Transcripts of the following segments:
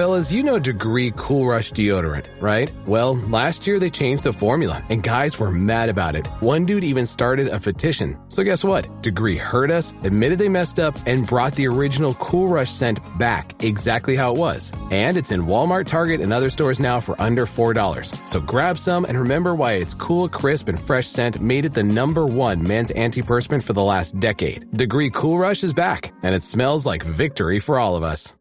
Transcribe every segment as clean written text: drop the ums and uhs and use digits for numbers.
Fellas, you know Degree Cool Rush deodorant, right? Well, last year they changed the formula, and guys were mad about it. One dude even started a petition. So guess what? Degree heard us, admitted they messed up, and brought the original Cool Rush scent back exactly how it was. And it's in Walmart, Target, and other stores now for under $4. So grab some and remember why its cool, crisp, and fresh scent made it the #1 men's antiperspirant for the last decade. Degree Cool Rush is back, and it smells like victory for all of us.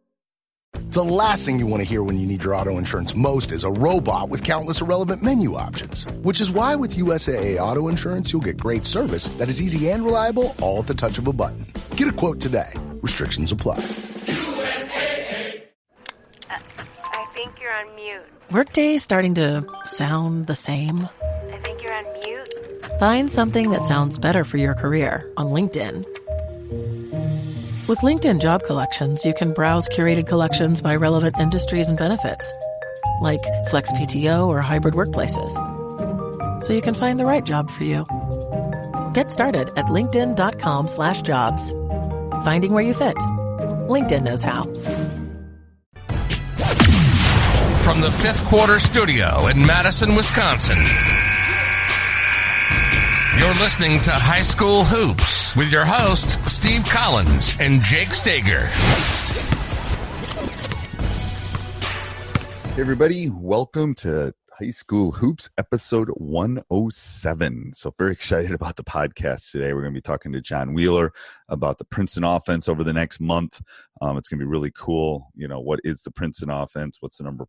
The last thing you want to hear when you need your auto insurance most is a robot with countless irrelevant menu options. Which is why with USAA Auto Insurance, you'll get great service that is easy and reliable, all at the touch of a button. Get a quote today. Restrictions apply. USAA. I think you're on mute. Workday's starting to sound the same. I think you're on mute. Find something that sounds better for your career on LinkedIn. With LinkedIn Job Collections, you can browse curated collections by relevant industries and benefits, like flex PTO or hybrid workplaces, so you can find the right job for you. Get started at linkedin.com/jobs. Finding where you fit. LinkedIn knows how. From the Fifth Quarter Studio in Madison, Wisconsin, you're listening to High School Hoops with your hosts, Steve Collins and Jake Stager. Hey everybody, welcome to High School Hoops episode 107. So very excited about the podcast today. We're going to be talking to John Wheeler about the Princeton offense over the next month. It's going to be really cool. You know, what is the Princeton offense? What's the number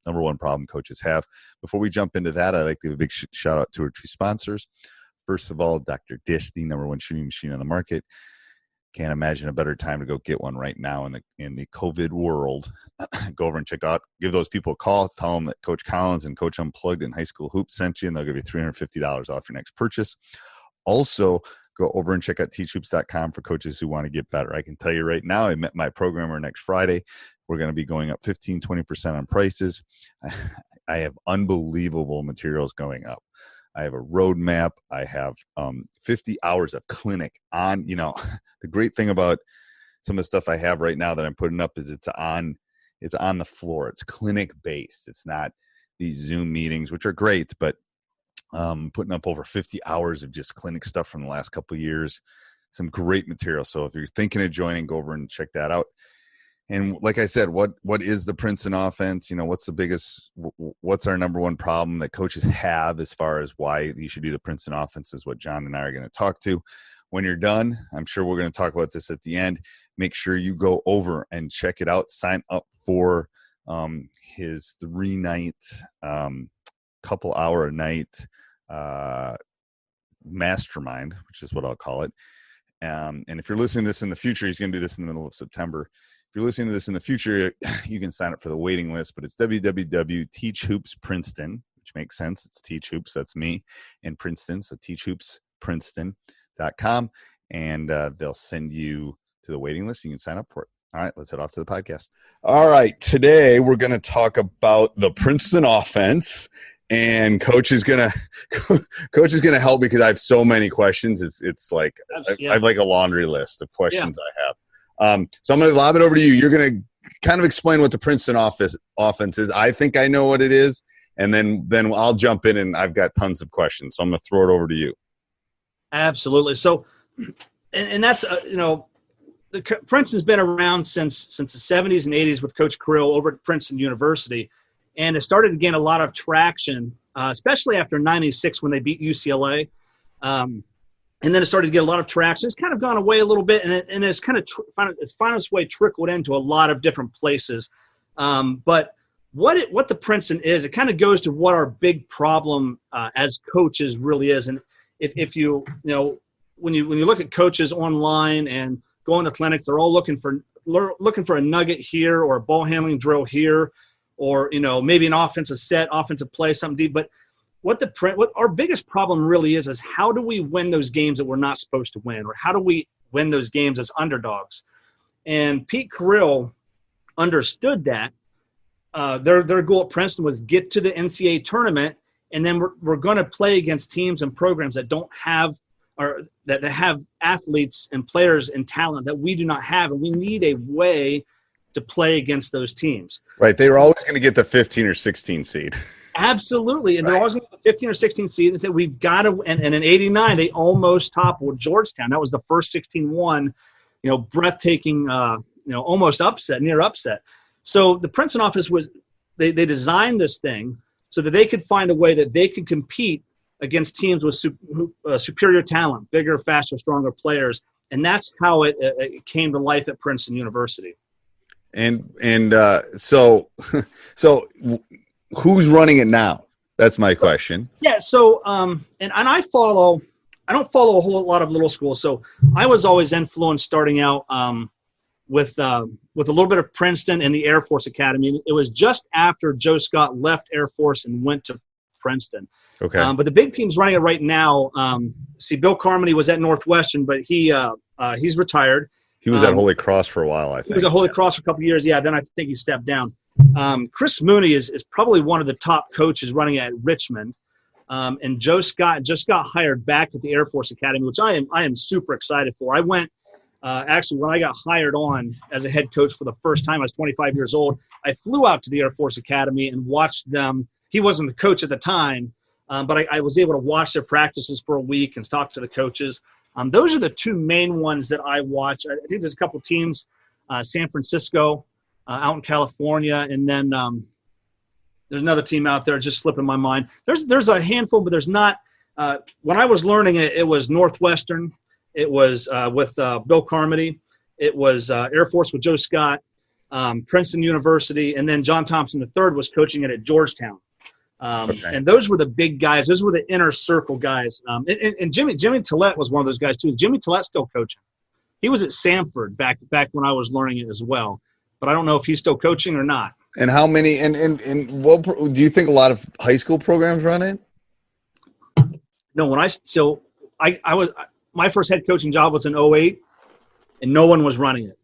one problem coaches have? Before we jump into that, I'd like to give a big shout out to our two sponsors. First of all, Dr. Dish, the #1 shooting machine on the market. Can't imagine a better time to go get one right now in the COVID world. Go over and check out, give those people a call, tell them that Coach Collns and Coach Unplugged in High School Hoops sent you, and they'll give you $350 off your next purchase. Also, go over and check out teachhoops.com for coaches who want to get better. I can tell you right now, I met my programmer next Friday. We're going to be going up 15-20% on prices. I have unbelievable materials going up. I have a roadmap. I have 50 hours of clinic on, the great thing about some of the stuff I have right now that I'm putting up is it's on the floor. It's clinic based. It's not these Zoom meetings, which are great, but putting up over 50 hours of just clinic stuff from the last couple of years, some great material. So if you're thinking of joining, go over and check that out. And like I said, what is the Princeton offense? What's our #1 problem that coaches have as far as why you should do the Princeton offense is what John and I are going to talk to. When you're done, I'm sure we're going to talk about this at the end. Make sure you go over and check it out. Sign up for his 3-night, couple hour a night mastermind, which is what I'll call it. And if you're listening to this in the future, he's going to do this in the middle of September. If you're listening to this in the future, you can sign up for the waiting list, but it's www.teachhoopsprinceton, which makes sense. It's Teach Hoops, that's me, and Princeton, so teachhoopsprinceton.com, and they'll send you to the waiting list. You can sign up for it. All right, let's head off to the podcast. All right, today we're going to talk about the Princeton offense, and Coach is gonna help because I have so many questions. It's like I have like a laundry list of questions I have. So I'm going to lob it over to you. You're going to kind of explain what the Princeton offense is. I think I know what it is, and then I'll jump in, and I've got tons of questions. So I'm going to throw it over to you. Absolutely. So, and that's Princeton's been around since the 70s and 80s with Coach Krill over at Princeton University, and it started to gain a lot of traction, especially after '96 when they beat UCLA. And then it started to get a lot of traction. It's kind of gone away a little bit, and it's kind of it's found its way trickled into a lot of different places. But what the Princeton is, it kind of goes to what our big problem as coaches really is. And if you when you look at coaches online and go in the clinics, they're all looking for a nugget here or a ball handling drill here, or maybe an offensive set, offensive play, something deep, but what our biggest problem really is how do we win those games that we're not supposed to win, or how do we win those games as underdogs? And Pete Carrill understood that. Their goal at Princeton was get to the NCAA tournament, and then we're going to play against teams and programs that don't have, or that have athletes and players and talent that we do not have, and we need a way to play against those teams. Right. They were always going to get the 15 or 16 seed. Absolutely. And they're always going to get 15 or 16 seed and say, we've got to – and in 89, they almost toppled Georgetown. That was the first 16-1, breathtaking, almost upset, near upset. So the Princeton office they designed this thing so that they could find a way that they could compete against teams with superior talent, bigger, faster, stronger players. And that's how it came to life at Princeton University. So who's running it now? That's my question. Yeah. So, and I don't follow a whole lot of little schools. So I was always influenced starting out with a little bit of Princeton and the Air Force Academy. It was just after Joe Scott left Air Force and went to Princeton. Okay. But the big team's running it right now. Bill Carmody was at Northwestern, but he's retired. He was at Holy Cross for a while, I think. He was at Holy Cross for a couple of years. Yeah, then I think he stepped down. Chris Mooney is probably one of the top coaches running at Richmond. And Joe Scott just got hired back at the Air Force Academy, which I am super excited for. I went actually when I got hired on as a head coach for the first time. I was 25 years old. I flew out to the Air Force Academy and watched them. He wasn't the coach at the time, but I was able to watch their practices for a week and talk to the coaches. Those are the two main ones that I watch. I think there's a couple teams, San Francisco, out in California, and then there's another team out there just slipping my mind. There's a handful, but there's not. When I was learning it was Northwestern. It was with Bill Carmody. It was Air Force with Joe Scott, Princeton University, and then John Thompson III was coaching it at Georgetown. And those were the big guys. Those were the inner circle guys. And Jimmy Tillett was one of those guys too. Is Jimmy Tillett still coaching? He was at Samford back when I was learning it as well. But I don't know if he's still coaching or not. And how many? And what do you think a lot of high school programs run it? No, I was my first head coaching job was in 2008, and no one was running it.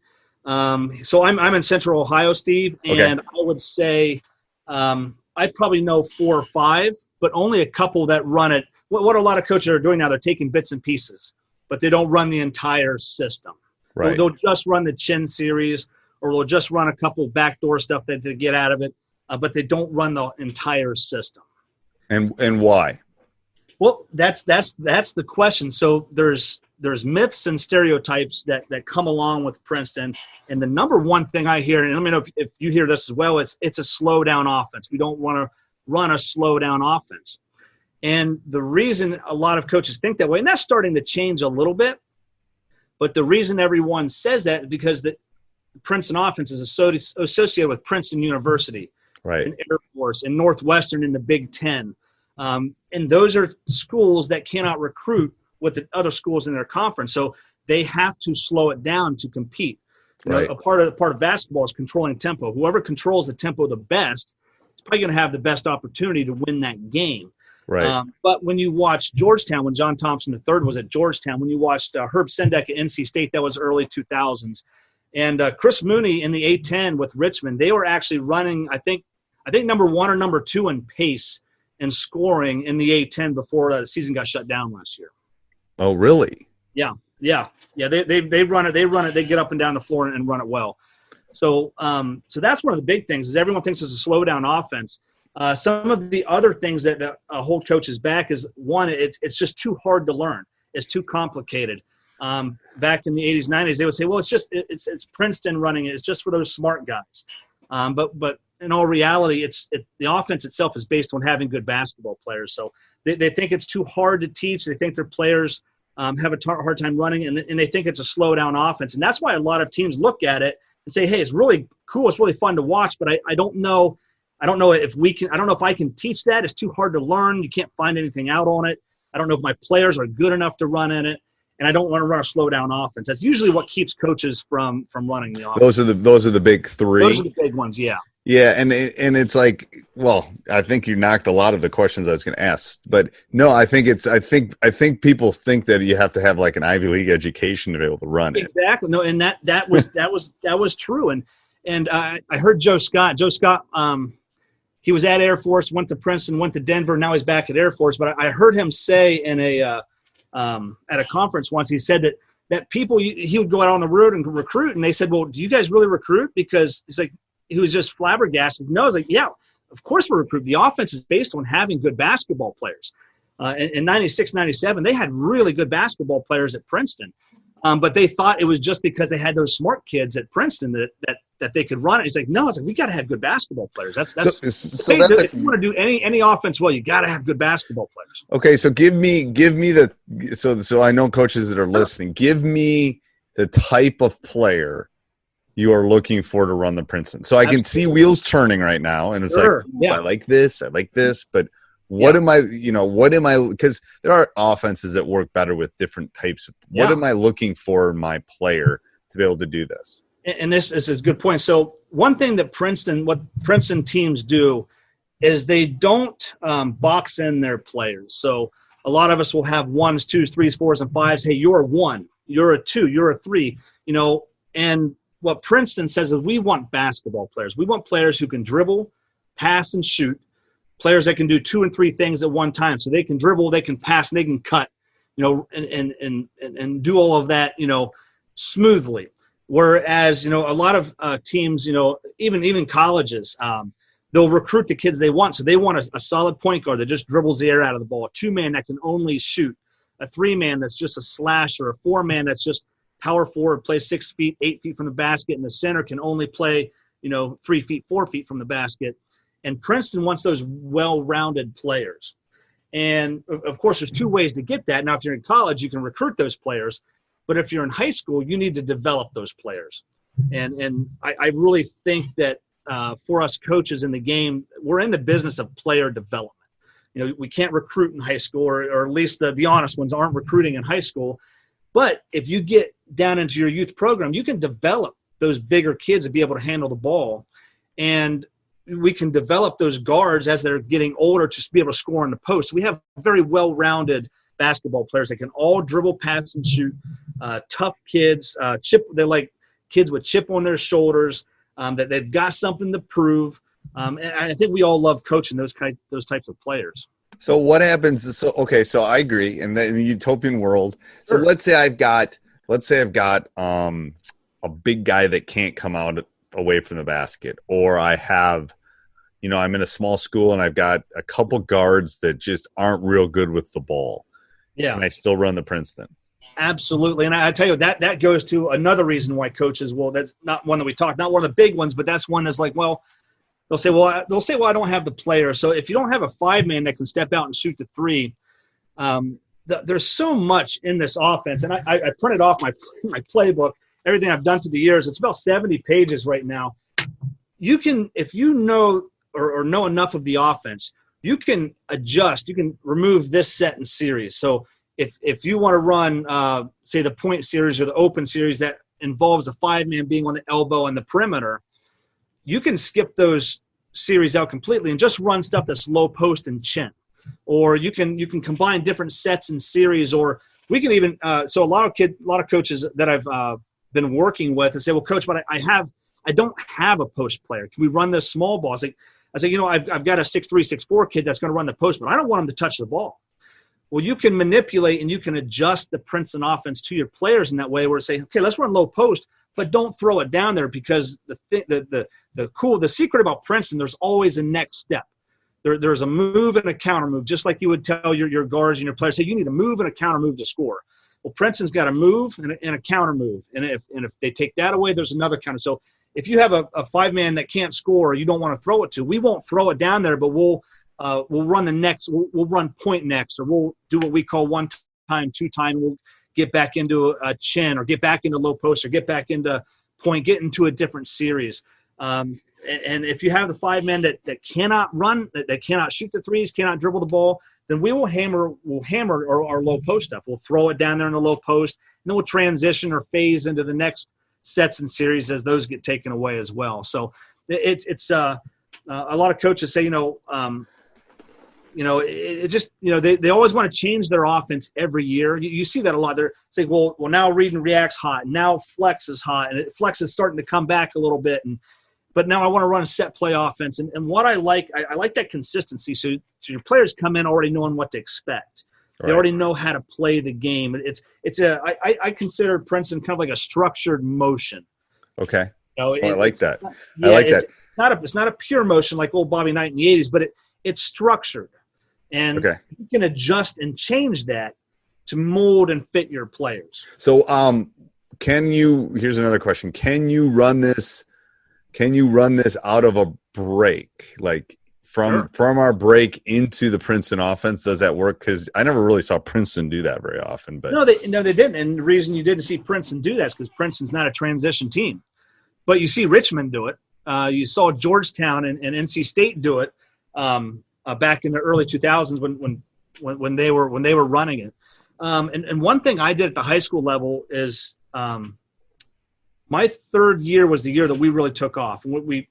So I'm in Central Ohio, Steve, and I would say I probably know 4 or 5, but only a couple that run it. What a lot of coaches are doing now, they're taking bits and pieces, but they don't run the entire system. Right. They'll just run the Chin series, or they'll just run a couple backdoor stuff that they get out of it, but they don't run the entire system. And why? Well, that's the question. So there's myths and stereotypes that come along with Princeton, and the number one thing I hear, and let me know if you hear this as well, it's a slow down offense. We don't want to run a slow down offense. And the reason a lot of coaches think that way, and that's starting to change a little bit, but the reason everyone says that is because the Princeton offense is associated with Princeton University, right, and Air Force, and Northwestern in the Big Ten. And those are schools that cannot recruit with the other schools in their conference. So they have to slow it down to compete. Right. A part of basketball is controlling tempo. Whoever controls the tempo the best is probably going to have the best opportunity to win that game. Right. But when you watch Georgetown, when John Thompson III was at Georgetown, when you watched Herb Sendek at NC State, that was early 2000s. And Chris Mooney in the A-10 with Richmond, they were actually running, I think number 1 or number 2 in pace and scoring in the A-10 before the season got shut down last year. Oh, really? Yeah. They run it. They get up and down the floor and run it well. So that's one of the big things is everyone thinks it's a slow down offense. Some of the other things that hold coaches back is one, it's just too hard to learn. It's too complicated. Back in the 80s, 90s, they would say, well, it's Princeton running it. It's just for those smart guys. But in all reality, the offense itself is based on having good basketball players. So they think it's too hard to teach. They think their players have a hard time running, and they think it's a slow down offense. And that's why a lot of teams look at it and say, hey, it's really cool. It's really fun to watch, but I don't know. I don't know if I can teach that. It's too hard to learn. You can't find anything out on it. I don't know if my players are good enough to run in it. And I don't want to run a slow down offense. That's usually what keeps coaches from running the offense. Those are the big 3. Those are the big ones, yeah. Yeah, and it's like, well, I think you knocked a lot of the questions I was going to ask, but no, I think people think that you have to have like an Ivy League education to be able to run it. Exactly. No, and that was true. And I heard Joe Scott. He was at Air Force, went to Princeton, went to Denver. Now he's back at Air Force. But I heard him say in at a conference once, he said that that people, he would go out on the road and recruit, and they said, well, do you guys really recruit? Because he's like, he was just flabbergasted. No, I was like, yeah, of course we recruit. The offense is based on having good basketball players. In 96, 97, they had really good basketball players at Princeton. But they thought it was just because they had those smart kids at Princeton that they could run it. He's like, no, it's like, we got to have good basketball players. That's if you want to do any offense well, you got to have good basketball players. Okay, so give me the so I know coaches that are listening. Give me the type of player you are looking for to run the Princeton. So I can see wheels turning right now, and it's I like this, but what am I, because there are offenses that work better with different types. What am I looking for in my player to be able to do this? And this is a good point. So one thing that what Princeton teams do is they don't box in their players. So a lot of us will have 1s, 2s, 3s, 4s, and 5s. Hey, you're a 1, you're a 2, you're a 3, and what Princeton says is we want basketball players. We want players who can dribble, pass, and shoot. Players that can do 2 and 3 things at one time. So they can dribble, they can pass, and they can cut, and do all of that, smoothly. Whereas, a lot of teams, even colleges, they'll recruit the kids they want. So they want a solid point guard that just dribbles the air out of the ball, a 2-man that can only shoot, a 3-man that's just a slasher, a 4-man that's just power forward, plays 6 feet, 8 feet from the basket, and the center can only play, 3 feet, 4 feet from the basket. And Princeton wants those well-rounded players. And, of course, there's 2 ways to get that. Now, if you're in college, you can recruit those players. But if you're in high school, you need to develop those players. And I really think that for us coaches in the game, we're in the business of player development. We can't recruit in high school, or at least the honest ones aren't recruiting in high school. But if you get down into your youth program, you can develop those bigger kids to be able to handle the ball. And we can develop those guards as they're getting older to be able to score in the post. We have very well-rounded basketball players that can all dribble, pass, and shoot. Tough kids, they're like kids with chip on their shoulders, that they've got something to prove. And I think we all love coaching those types of players. So what happens? So I agree. In the utopian world, so let's say I've got a big guy that can't come out away from the basket, or I have, I'm in a small school and I've got a couple guards that just aren't real good with the ball. Yeah. And I still run the Princeton. Absolutely. And I tell you, that goes to another reason why coaches, that's not one that we talked, not one of the big ones, but that's one that's like, well, they'll say, I don't have the player. So if you don't have a 5-man that can step out and shoot the 3, there's so much in this offense. And I printed off my playbook, everything I've done through the years. It's about 70 pages right now. You can, if you know or know enough of the offense, you can adjust. You can remove this set and series. So if you want to run, say, the point series or the open series that involves a 5-man being on the elbow and the perimeter, you can skip those series out completely and just run stuff that's low post and chin. Or you can combine different sets and series, or we can even so a lot of coaches that I've been working with and say, well, coach, but I don't have a post player. Can we run this small ball? I say, I've got a 6'3", 6'4" kid that's going to run the post, but I don't want him to touch the ball. Well, you can manipulate and you can adjust the Princeton offense to your players in that way, where say, okay, let's run low post, but don't throw it down there, because the secret about Princeton, there's always a next step. There's a move and a counter move, just like you would tell your guards and your players, hey, you need a move and a counter move to score. Well, Princeton's got a move and a counter move, and if they take that away, there's another counter. So if you have a 5-man that can't score, or you don't want to throw it to, we won't throw it down there, but we'll run the next. We'll run point next, or we'll do what we call 1-time, 2-time. We'll get back into a chin, or get back into low post, or get back into point, get into a different series. And if you have the 5-man that cannot run, that cannot shoot the threes, cannot dribble the ball, then we'll hammer our low post stuff. We'll throw it down there in the low post, and then we'll transition or phase into the next sets and series as those get taken away as well. So it's a lot of coaches say, they always want to change their offense every year. You see that a lot. They're saying, well, now read and react's hot, and now flex is hot, and flex is starting to come back a little bit, but now I want to run a set play offense. And what I like that consistency. So your players come in already knowing what to expect. They already know how to play the game. I consider Princeton kind of like a structured motion. Okay. You know, I like that. Yeah, I like that. It's not a pure motion like old Bobby Knight in the 80s, but it's structured. And you can adjust and change that to mold and fit your players. So here's another question. Can you run this out of a break? Like from our break into the Princeton offense, does that work? Because I never really saw Princeton do that very often. But no, they didn't. And the reason you didn't see Princeton do that is because Princeton's not a transition team. But you see Richmond do it. You saw Georgetown and NC State do it back in the early 2000s when they were running it. And one thing I did at the high school level is my third year was the year that we really took off.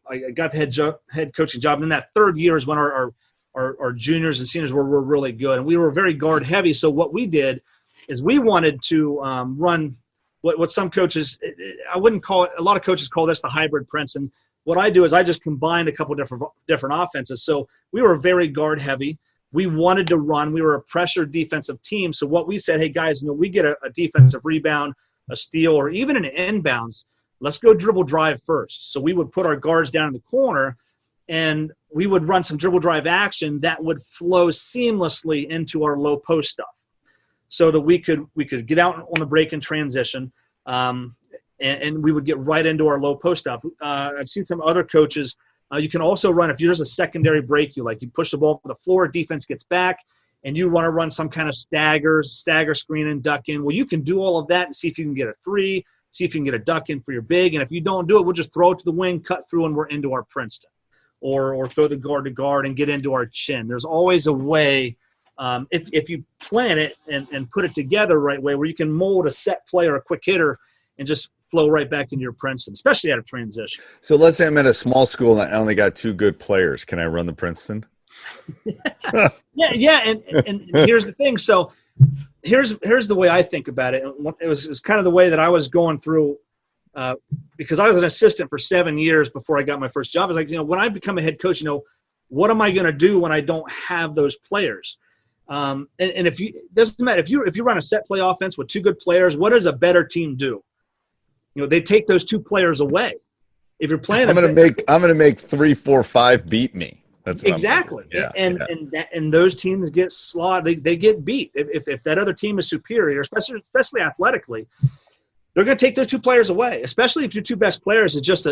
I got the head coaching job, and then that third year is when our juniors and seniors were really good, and we were very guard heavy. So what we did is we wanted to run what some coaches, I wouldn't call it, a lot of coaches call this the hybrid Princeton. What I do is I just combined a couple different offenses. So we were very guard heavy. We wanted to run. We were a pressure defensive team. So what we said, hey guys, we get a defensive rebound, a steal, or even an inbounds, let's go dribble drive first. So we would put our guards down in the corner, and we would run some dribble drive action that would flow seamlessly into our low post stuff, so that we could get out on the break and transition, and we would get right into our low post stuff. I've seen some other coaches. You can also run, if there's a secondary break, you push the ball to the floor, defense gets back, and you want to run some kind of stagger screen and duck in. Well, you can do all of that and see if you can get a three, see if you can get a duck in for your big. And if you don't do it, we'll just throw it to the wing, cut through, and we're into our Princeton. Or throw the guard to guard and get into our chin. There's always a way, if you plan it and put it together right way, where you can mold a set play or a quick hitter and just flow right back into your Princeton, especially out of transition. So let's say I'm at a small school and I only got two good players. Can I run the Princeton? Yeah. And here's the thing. So here's the way I think about it. It was kind of the way that I was going through, because I was an assistant for 7 years before I got my first job. I was like, when I become a head coach, what am I going to do when I don't have those players? And if you, it doesn't matter if you run a set play offense with two good players, what does a better team do? They take those two players away. If you're playing, I'm going to make 3, 4, 5 beat me. That's what exactly. And those teams get slaughtered. They get beat. If that other team is superior, especially athletically, they're going to take those two players away. Especially if your two best players is just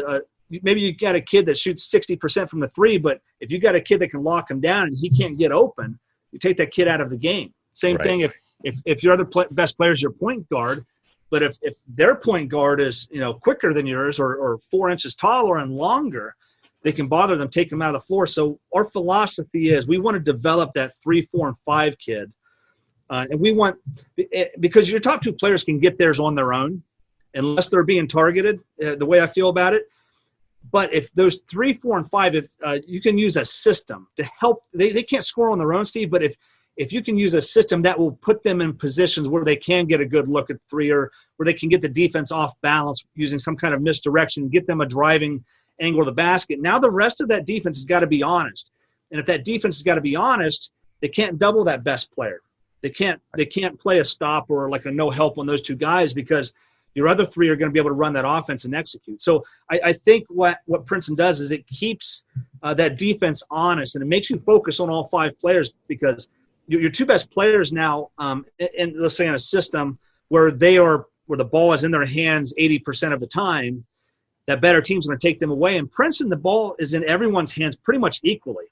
maybe you got a kid that shoots 60% from the three, but if you got a kid that can lock him down and he can't get open, you take that kid out of the game. Same thing if your other best player is your point guard, but if their point guard is quicker than yours or 4 inches taller and longer, they can bother them, take them out of the floor. So our philosophy is we want to develop that 3, 4, and 5 kid, and we want, because your top two players can get theirs on their own unless they're being targeted. The way I feel about it. But if those 3, 4, and 5, if you can use a system to help, they can't score on their own, Steve. But if you can use a system that will put them in positions where they can get a good look at three, or where they can get the defense off balance using some kind of misdirection, get them a driving angle of the basket. Now the rest of that defense has got to be honest. And if that defense has got to be honest, they can't double that best player. They can't play a stop or like a no help on those two guys, because your other three are going to be able to run that offense and execute. So I think what Princeton does is it keeps that defense honest, and it makes you focus on all 5 players, because your two best players now, and let's say in a system where the ball is in their hands 80% of the time, that better team's going to take them away. And Princeton, the ball is in everyone's hands pretty much equally.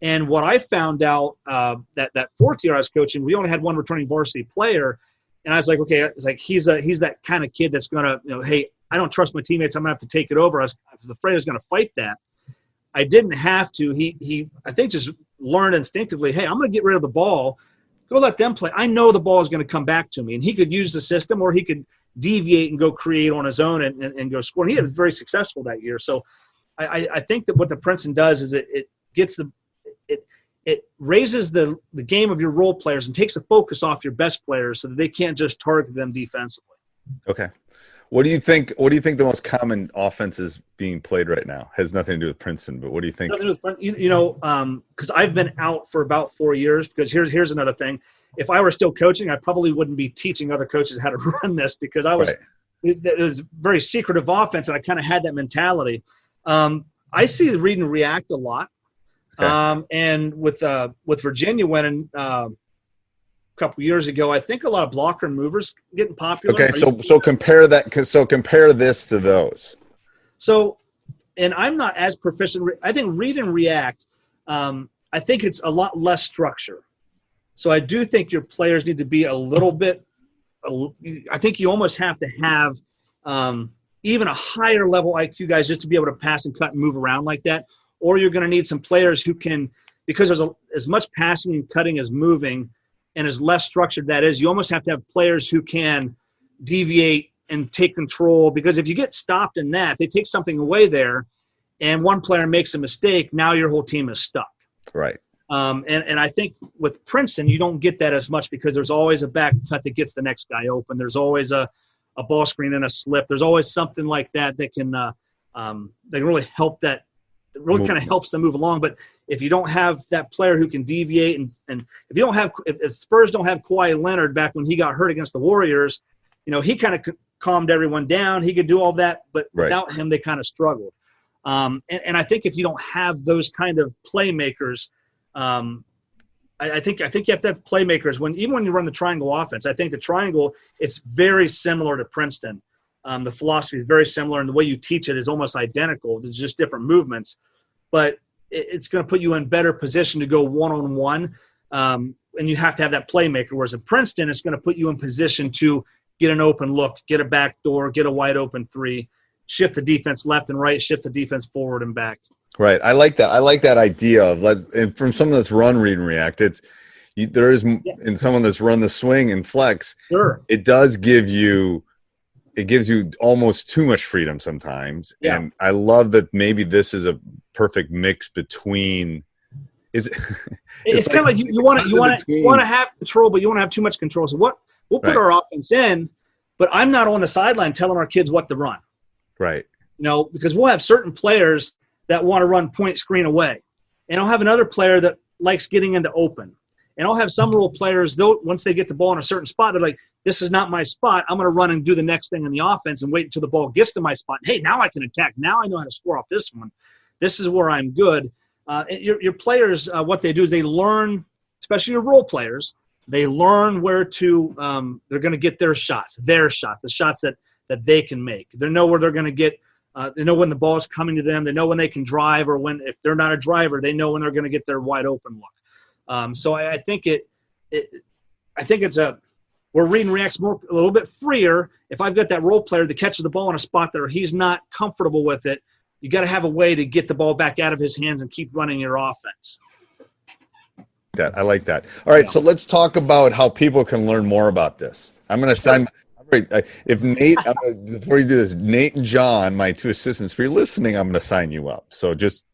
And what I found out that fourth year I was coaching, we only had one returning varsity player. And I was like, okay, it's like he's that kind of kid that's going to, hey, I don't trust my teammates, I'm going to have to take it over. I was afraid I was going to fight that. I didn't have to. He I think just learned instinctively, hey, I'm going to get rid of the ball. Go let them play. I know the ball is going to come back to me. And he could use the system, or he could deviate and go create on his own and go score. And he was very successful that year. So I think that what the Princeton does is it raises the game of your role players and takes the focus off your best players so that they can't just target them defensively. Okay. What do you think the most common offense is being played right now? Has nothing to do with Princeton, but what do you think? Because I've been out for about 4 years, because here's another thing. if I were still coaching, I probably wouldn't be teaching other coaches how to run this, because I was it was very secretive offense, and I kind of had that mentality. I see the read and react a lot. Okay. And with Virginia winning a couple years ago, I think a lot of blocker and movers getting popular. Okay, so compare that. So compare this to those. So, and I'm not as proficient. I think read and react. I think it's a lot less structure. So I do think your players need to be a little bit. I think you almost have to have even a higher level IQ guys just to be able to pass and cut and move around like that. Or you're going to need some players who can, because there's as much passing and cutting as moving, and as less structured that is, you almost have to have players who can deviate and take control. Because if you get stopped in that, they take something away there, and one player makes a mistake, now your whole team is stuck. Right. And I think with Princeton, you don't get that as much, because there's always a back cut that gets the next guy open. There's always a ball screen and a slip. There's always something like that can really help that. It really kind of helps them move along. But if you don't have that player who can deviate, and if Spurs don't have Kawhi Leonard back when he got hurt against the Warriors, he kind of calmed everyone down. He could do all that, but without him, they kind of struggled. And I think if you don't have those kind of playmakers, I think you have to have playmakers even when you run the triangle offense. I think the triangle, it's very similar to Princeton. The philosophy is very similar, and the way you teach it is almost identical. There's just different movements, but it's going to put you in better position to go one-on-one, and you have to have that playmaker. Whereas at Princeton, it's going to put you in position to get an open look, get a back door, get a wide open three, shift the defense left and right, shift the defense forward and back. Right. I like that. I like that idea of and from someone that's run, read, and react. There is in someone that's run the swing and flex. Sure. It does give you. It gives you almost too much freedom sometimes. Yeah. And I love that maybe this is a perfect mix between it's kind of like you want to have control, but you want to have too much control. So we'll put our offense in, but I'm not on the sideline telling our kids what to run. Right. Because we'll have certain players that want to run point screen away. And I'll have another player that likes getting into open. And I'll have some role players, though, once they get the ball in a certain spot, they're like, this is not my spot. I'm going to run and do the next thing in the offense and wait until the ball gets to my spot. Hey, now I can attack. Now I know how to score off this one. This is where I'm good. Your players, what they do is they learn, especially your role players, they learn where to they're going to get their shots, the shots that they can make. They know where they're going to get. They know when the ball is coming to them. They know when they can drive, or when, if they're not a driver, they know when they're going to get their wide open look. So I think it's where read and react's a little bit freer. If I've got that role player that catches the ball in a spot that he's not comfortable with it, you got to have a way to get the ball back out of his hands and keep running your offense. I like that. All right, so let's talk about how people can learn more about this. I'm going to sign. If Nate, before you do this, Nate and John, my two assistants, for you listening, I'm going to sign you up. So just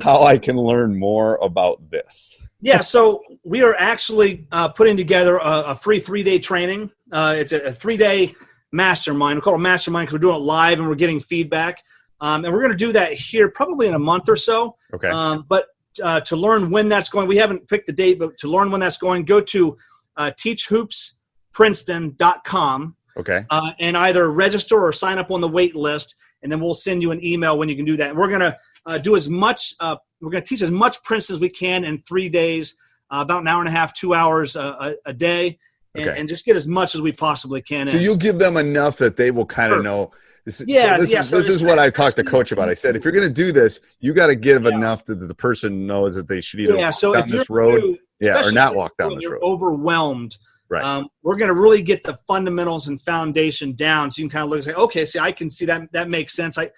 how I can learn more about this. Yeah, so we are actually putting together a free 3-day training. It's a 3-day mastermind. We call it a mastermind because we're doing it live and we're getting feedback. And we're going to do that here probably in a month or so. Okay. But to learn when that's going, we haven't picked the date, but to learn when that's going, go to teachhoopsprinceton.com. Okay. And either register or sign up on the wait list, and then we'll send you an email when you can do that. And we're going to do as much we're going to teach as much Princeton as we can in 3 days, about an hour and a half, 2 hours a day, and just get as much as we possibly can. So you'll give them enough that they will kind of know. This is what I talked to Coach about. I said, if you're going to do this, you got to give enough that the person knows that they should either walk down this road or not walk down this road. Overwhelmed. Right. We're going to really get the fundamentals and foundation down, so you can kind of look and say, okay, see, I can see that makes sense. I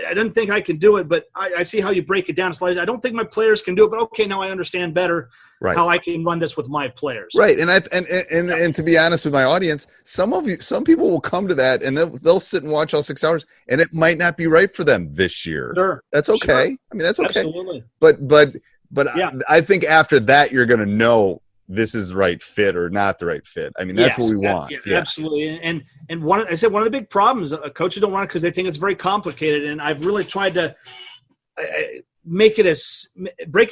didn't think I could do it, but I see how you break it down slightly. I don't think my players can do it, but okay, now I understand better how I can run this with my players. Right, and to be honest with my audience, some people will come to that and they'll sit and watch all 6 hours, and it might not be right for them this year. Sure, that's okay. Sure. I mean, that's okay. Absolutely. But I think after that, you're going to know this is the right fit or not the right fit. I mean, that's what we want. Yeah. Absolutely. And one of the big problems, coaches don't want it because they think it's very complicated. And I've really tried to break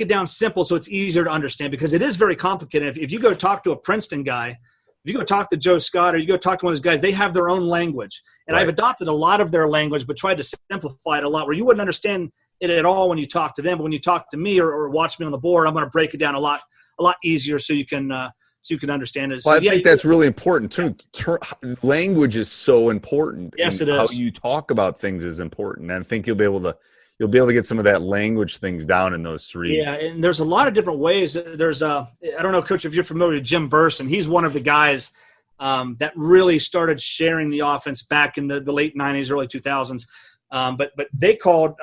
it down simple so it's easier to understand, because it is very complicated. If you go talk to a Princeton guy, if you go talk to Joe Scott, or you go talk to one of those guys, they have their own language. And Right. I've adopted a lot of their language, but tried to simplify it a lot, where you wouldn't understand it at all when you talk to them. But when you talk to me or watch me on the board, I'm going to break it down a lot easier so you can understand it. So, Well, I think that's really important too. Language is so important. Yes, and it is. How you talk about things is important. And I think you'll be able to get some of that language things down in those three. Yeah, and there's a lot of different ways. There's I don't know, Coach, if you're familiar with Jim Burson. He's one of the guys that really started sharing the offense back in the late 90s, early 2000s. But they called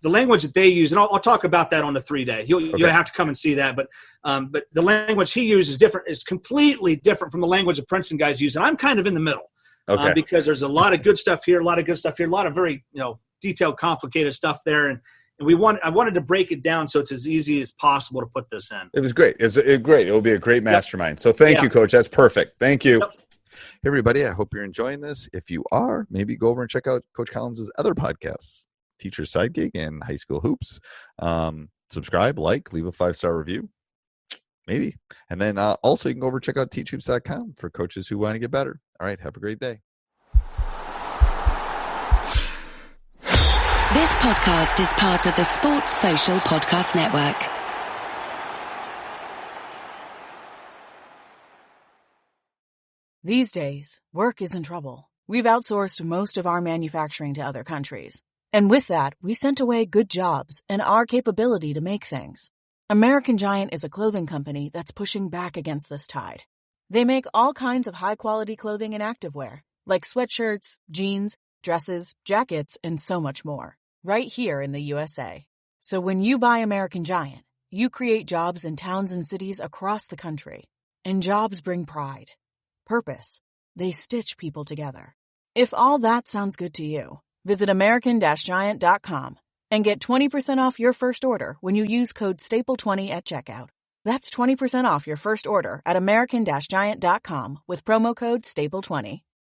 the language that they use, and I'll talk about that on the 3-day. You'll have to come and see that. But the language he uses is completely different from the language the Princeton guys use, and I'm kind of in the middle. Because there's a lot of good stuff here, a lot of very detailed, complicated stuff there, and I wanted to break it down so it's as easy as possible to put this in. It was great. It's great. It will be a great mastermind. So thank you, Coach. That's perfect. Thank you. Yep. Hey, everybody. I hope you're enjoying this. If you are, maybe go over and check out Coach Collins' other podcasts, Teacher's Side Gig and High School Hoops. Subscribe, leave a 5-star review. Maybe. And then also you can go over and check out teachhoops.com for coaches who want to get better. All right. Have a great day. This podcast is part of the Sports Social Podcast Network. These days, work is in trouble. We've outsourced most of our manufacturing to other countries. And with that, we sent away good jobs and our capability to make things. American Giant is a clothing company that's pushing back against this tide. They make all kinds of high-quality clothing and activewear, like sweatshirts, jeans, dresses, jackets, and so much more, right here in the USA. So when you buy American Giant, you create jobs in towns and cities across the country. And jobs bring pride, purpose. They stitch people together. If all that sounds good to you, visit American-Giant.com and get 20% off your first order when you use code STAPLE20 at checkout. That's 20% off your first order at American-Giant.com with promo code STAPLE20.